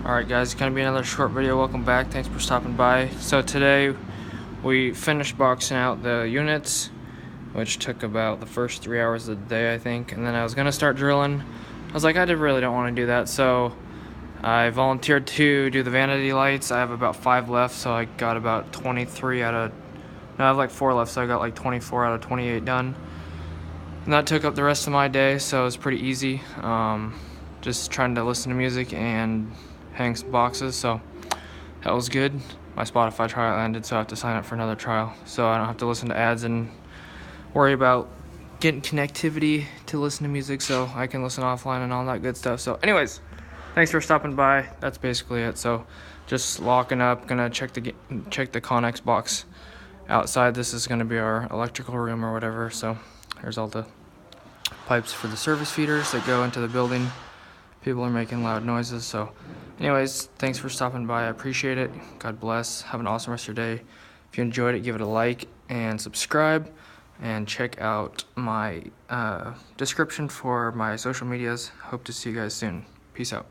Alright guys, it's gonna be another short video. Welcome back, thanks for stopping by. So today we finished boxing out the units, which took about the first 3 hours of the day, I think, and then I was gonna start drilling. I was like, really don't want to do that, so I volunteered to do the vanity lights. I have about 5 left, so I got about 23 out of, no, I have like 4 left, so I got like 24 out of 28 done. And that took up the rest of my day, so it was pretty easy. Just trying to listen to music and hang some boxes, so that was good. My Spotify trial ended, so I have to sign up for another trial, so I don't have to listen to ads and worry about getting connectivity to listen to music, so I can listen offline and all that good stuff. So anyways, thanks for stopping by. That's basically it. So just locking up, gonna check the Connex box outside. This is gonna be our electrical room or whatever. So there's all the pipes for the service feeders that go into the building. People are making loud noises. So anyways, thanks for stopping by. I appreciate it. God bless. Have an awesome rest of your day. If you enjoyed it, give it a like and subscribe, and check out my description for my social medias. Hope to see you guys soon. Peace out.